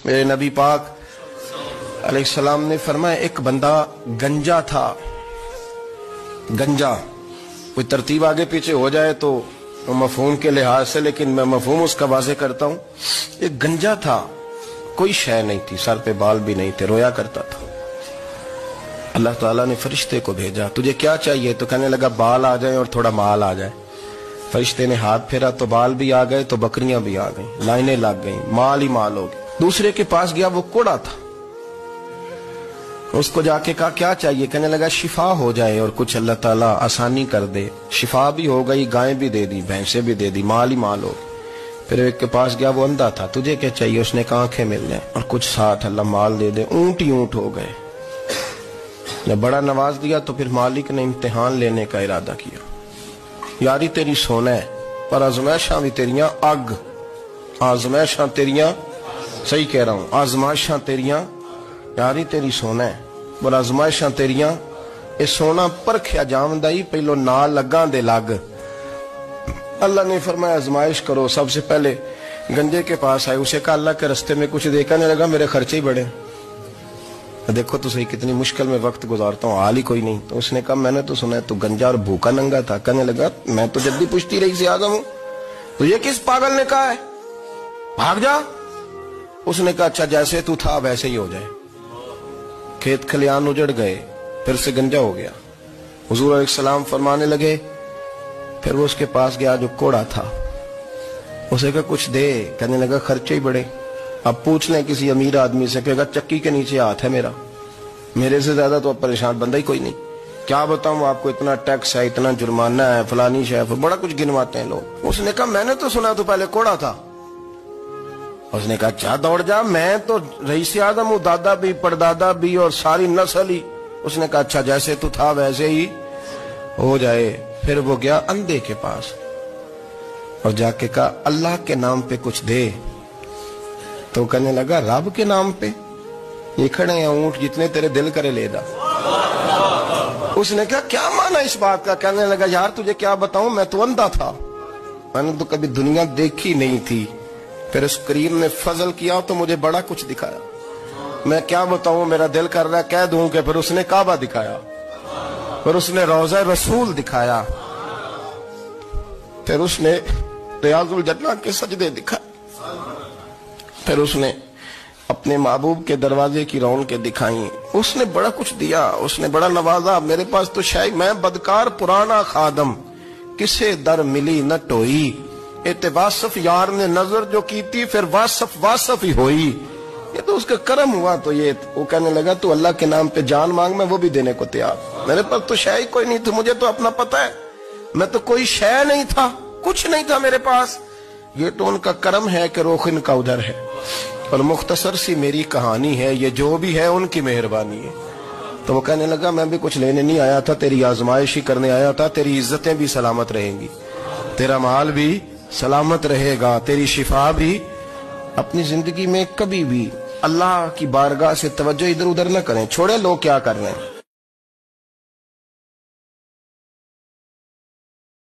میرے نبی پاک علیہ السلام نے فرمایا ایک بندہ گنجا تھا. گنجا کوئی ترتیب آگے پیچھے ہو جائے تو مفہوم کے لحاظ سے، لیکن میں مفہوم اس کا واضح کرتا ہوں. ایک گنجا تھا، کوئی شے نہیں تھی، سر پہ بال بھی نہیں تھے، رویا کرتا تھا. اللہ تعالیٰ نے فرشتے کو بھیجا، تجھے کیا چاہیے؟ تو کہنے لگا بال آ جائیں اور تھوڑا مال آ جائے. فرشتے نے ہاتھ پھیرا تو بال بھی آ گئے تو بکریاں بھی آ گئیں، لائنیں لگ گئیں، مال ہی مال ہو گئے. دوسرے کے پاس گیا، وہ کوڑا تھا. اس کو جا کے کہا کیا چاہیے؟ کہنے لگا شفا ہو جائے اور کچھ اللہ تعالیٰ آسانی کر دے. شفا بھی ہو گئی، گائیں بھی دے دی، بھینسیں بھی دے دی، مال ہی مال ہو گئی. پھر ایک کے پاس گیا، وہ اندھا تھا، تجھے کیا چاہیے؟ اس نے کہا آنکھیں مل جائیں اور کچھ ساتھ اللہ مال دے دے. اونٹ ہی اونٹ ہو گئے. جب بڑا نواز دیا تو پھر مالک نے امتحان لینے کا ارادہ کیا. یاری تیری سونا ہے پر آزمائشاں بھی تیریاں اگ. آزمائشاں تیریاں، صحیح کہہ رہا ہوں، آزمائشاں تیریاں، یاری تیری سونا ہے پر آزمائشاں تیریاں. اے سونا پرکھیا جامدائی پہلو نال لگاں دے لگ. اللہ نے فرمایا آزمائش کرو. سب سے پہلے گنجے کے پاس آئے، اسے کہا اللہ کے رستے میں کچھ دے. کہنے لگا میرے خرچے ہی بڑے. دیکھو تو صحیح کتنی مشکل میں وقت گزارتا ہوں، حال ہی کوئی نہیں. تو اس نے کہا میں نے تو سنا ہے تو گنجا اور بھوکا ننگا تھا. کہنے لگا میں تو جب بھی پوچھتی رہی سے آدم ہوں. تو یہ کس پاگل نے کہا ہے بھاگ جا؟ اس نے کہا اچھا جیسے تو تھا ویسے ہی ہو جائے. کھیت کھلیان اجڑ گئے، پھر سے گنجا ہو گیا. حضور علیہ السلام فرمانے لگے، پھر وہ اس کے پاس گیا جو کوڑا تھا. اسے کہا کچھ دے. کہنے لگا خرچے ہی بڑے. اب پوچھ لیں کسی امیر آدمی سے، کہے گا چکی کے نیچے ہاتھ ہے میرا، میرے سے زیادہ تو اب پریشان بندہ ہی کوئی نہیں. کیا بتاؤں آپ کو، اتنا ٹیکس ہے، اتنا جرمانہ ہے، فلانی شے، بڑا کچھ گنواتے ہیں لوگ. اس نے کہا میں نے تو سنا تو پہلے کوڑا تھا. اس نے کہا اچھا دوڑ جا، میں تو رئیس اعظم ہوں، دادا بھی پردادا بھی اور ساری نسل ہی. اس نے کہا اچھا جیسے تو تھا ویسے ہی ہو جائے. پھر وہ گیا اندھے کے پاس اور جا کے کہا اللہ کے نام پہ کچھ دے. تو کہنے لگا رب کے نام پہ؟ یہ کھڑے ہیں اونٹ، جتنے تیرے دل کرے لے دا. اس نے کہا کیا معنی اس بات کا؟ کہنے لگا یار تجھے کیا بتاؤں، میں تو اندھا تھا، میں نے تو کبھی دنیا دیکھی نہیں تھی. پھر اس کریم نے فضل کیا تو مجھے بڑا کچھ دکھایا. میں کیا بتاؤں، میرا دل کر رہا ہے کہہ دوں کہ پھر اس نے کعبہ دکھایا، پھر اس نے روضہ رسول دکھایا، پھر اس نے ریاض الجنہ کے سجدے دکھائے، پھر اس نے اپنے محبوب کے دروازے کی رونقیں دکھائیں. اس نے بڑا کچھ دیا، اس نے بڑا نوازا. میرے پاس تو شاید میں بدکار پرانا خادم، کسے در ملی نہ ٹوئی. واصف یار نے نظر جو کی تھی پھر واصف ہی ہوئی. یہ تو اس کا کرم ہوا. تو یہ وہ کہنے لگا تو اللہ کے نام پہ جان مانگ، میں وہ بھی دینے کو تیار. میرے پاس تو شے کوئی نہیں تھی، مجھے تو اپنا پتہ ہے، میں تو کوئی شے نہیں تھا، کچھ نہیں تھا میرے پاس. یہ تو ان کا کرم ہے کہ روخ ان کا ادھر ہے. اور مختصر سی میری کہانی ہے، یہ جو بھی ہے ان کی مہربانی ہے. تو وہ کہنے لگا میں بھی کچھ لینے نہیں آیا تھا، تیری آزمائش ہی کرنے آیا تھا. تیری عزتیں بھی سلامت رہیں گی، تیرا مال بھی سلامت رہے گا، تیری شفا بھی. اپنی زندگی میں کبھی بھی اللہ کی بارگاہ سے توجہ ادھر ادھر نہ کریں. چھوڑے لوگ کیا کر رہے ہیں.